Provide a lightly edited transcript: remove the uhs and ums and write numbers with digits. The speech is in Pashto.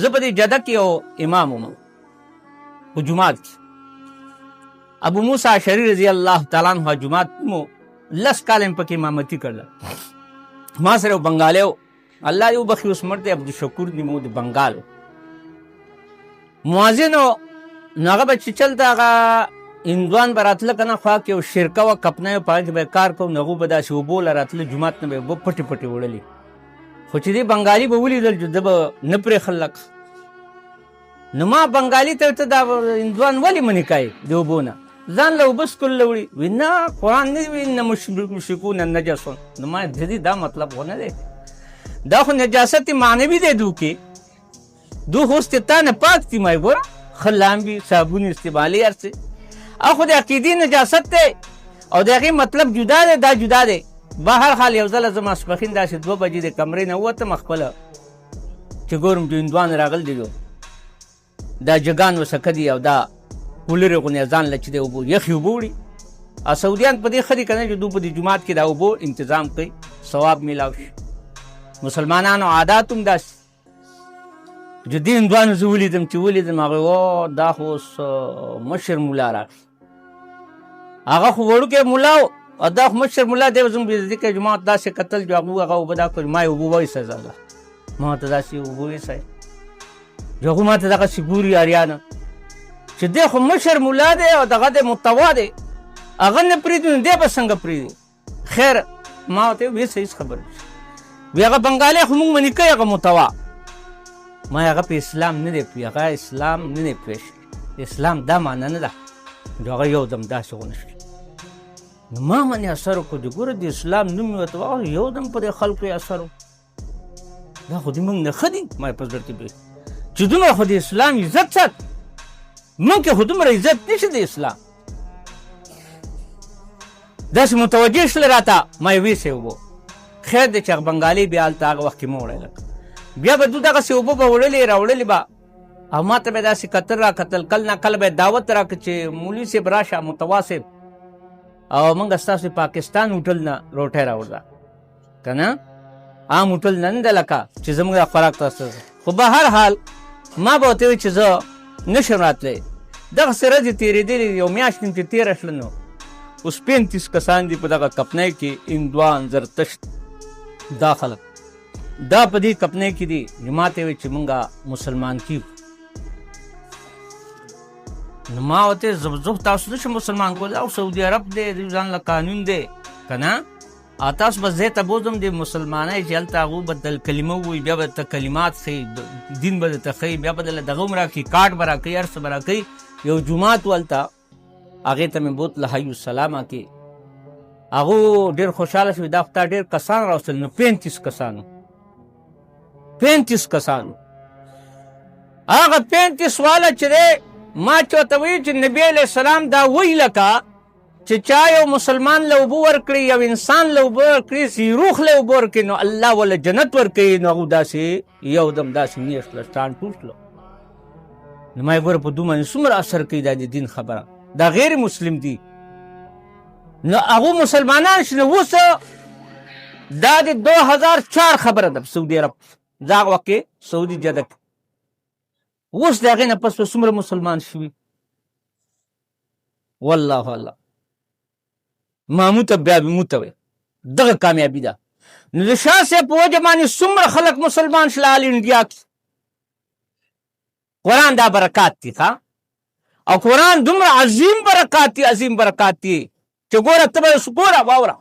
زه په دې جده کې یو امام وم په جومات کې ابو موسی اشعري رضی الله تعالی عنه جومات مو 10 کاله مې پکې امامتي کړله. ما سره یو بنګالی و، الله دې وبخي، اوس مړ دی، عبدالشکور نوم و، د بنګال و، مؤذن و. نو هغه به چې چلته هغه هندوان به راتله که نه، خوا کې یو شرکه وه، کپنه وه، په هغه کې به یې کار کوو. نو هغوی به داسې اوبو له راتله، جومات نه به یې اوبه پټې پټې وړلې. خو چې دې بنګالي به ولیدل چې ده به نه پرېښل لکه. نو ما بنګالي ته ته دا هندوان ولې منې کوې د اوبو نه؟ ځان له اوبه څکلو وړي. وایي نه، قرآن نه وي نه مشرکون نجسون. نو ما د دې دا مطلب خو نه دی، دا خو نجاست معنوي دی. دو کې دو خو استتا نه پاک دي. ما یې ګوره ښه لامبي، صابون استعمالي، هر څه. او خو د عقیدې نجاست دی او د هغې مطلب جدا دی، دا جدا دی. بهر حال یو ځله زه ماسپښین داسې 2 بجې د کمرې نه ووتم خپله، چې ګورم چې هندوان راغل دي، دا جګان وسکه دي او دا کولرې غوندې ځان له چې دی اوبو یخې اوبه وړي. او سعودیان په دې ښه دي که نه چې دوی په دې جومات کې دا اوبو انتظام کوي، ثواب میلاو شي. مسلمانانو عادات هم داسې. چې دې هندوانو زه ولیدم چې ولیدم هغې و دا خو اوس مشر ملا راغی. هغه خو وړوکی ملا و او دا خو مشر ملا دی. زموږ بېعزتي کوي. جومات داسې کتل چې هغوی هغه اوبه دا کړي. ما یې اوبه وایسته ځله، ما ته داسې اوبه وایسئ چې هغوی ما ته دغسې ګوري اریانه چې دی خو مشر ملا دی او دغه دی متوا دی، هغه نه پرېږدي نو دی به څنګه پرېږدي؟ خیر ما ورته ویې هېڅ خبره نشته. وی هغه بنګالی خو موږ منې کوي، هغه متوا. ما هغه په اسلام نه دی پوهېږي، هغه اسلام نه دی پوهېږي. اسلام دا معنی نه ده چې هغه یو دم داسې ونه شي. نو ما باندې اثر وکړو چې ګوره د اسلام نوم مې ورته واخیست، یو دم په دې خلکو یې اثر وکړو. دا خو د موږ نه ښه دي. ما یې په زړه کې پرېږدي چې دومره خو د اسلام عزت سات، موږ کې خو دومره عزت نشته د اسلام. داسې متوجه شله راته. ما یې ویسې اوبه. خیر دی چې هغه بنګالي بیا هلته هغه وخت کې مه وړی لکه. بیا به دو دغسې اوبه به وړلې راوړلې به، او ما ته به یې داسې کتل را کتل. کله نه کله به یې دعوت راکړه چې مولوي صاحب راشه، متوا صاحب، او موږ ستاسو پاکستان هوټل نه روټۍ راوړه که نه، عام هوټل نه نه ده لکه چې زموږ دا خوراک تاسو. خو به هر حال ما به ورته وایي چې زه نشم راتلی. دغسې ورځې تېرېدلې، یو میاشت چې تېره شله، نو اوس 35 کسان دي په دغه کپنۍ کې، هندوان، زرتشت، دا خلک دا په دې کپنۍ کې دي. ما ته یې وایي چې مونږ مسلمان کیږو. نو ما ورته زه تاسو نشم مسلمان کولی، او سعودي عرب دی، د ځان له قانون دی که نه، او تاسو به ځای ته بوځم د مسلمانۍ چې هلته هغوی به دل کلمه ووایي، بیا به درته کلمات ښیي، دین به درته ښیي، بیا به درله دغه هم راکړي، کارډ به راکوي، هر څه به راکوي. یو جومات و هلته، هغې ته مې بوتله حي السلامه کې. هغو ډېر خوشحاله شوي، دا خو تا ډېر کسان راوستل. نو 35 کسانو 35 کسانو. هغه 35 والا چې دی، ما چې ورته وایي چې نبي علیه السلام دا وایي لکه چې چا یو مسلمان له اوبه ورکړي، یو انسان له اوبه ورکړي، روح له اوبه ورکړي، نو الله وله جنت ورکوي. نو هغو داسې یو دم داسې نیه شله، سټان ټول شله. نو ما یې ګوره په دوی باندې څومره اثر کوي دا د دین خبره. دا غیر مسلم دي، نو هغو مسلمانان شي. نو اوس دا د 2004 خبره ده په سعودي عرب، دا هغه وخت کې سعودي جده کې. اوس د هغې نه پس به څومره مسلمان شوي. والله الله ماموته بیا به موته وی، دغه کامیابي ده. نو د شاه صاحب په وجه باندې څومره خلک مسلمان شله آل انډیا کې. قرآن دا برکات دي ښه، او قرآن دومره عظیم برکات دي، عظیم برکات دي چې ګوره ته به ګوره واوره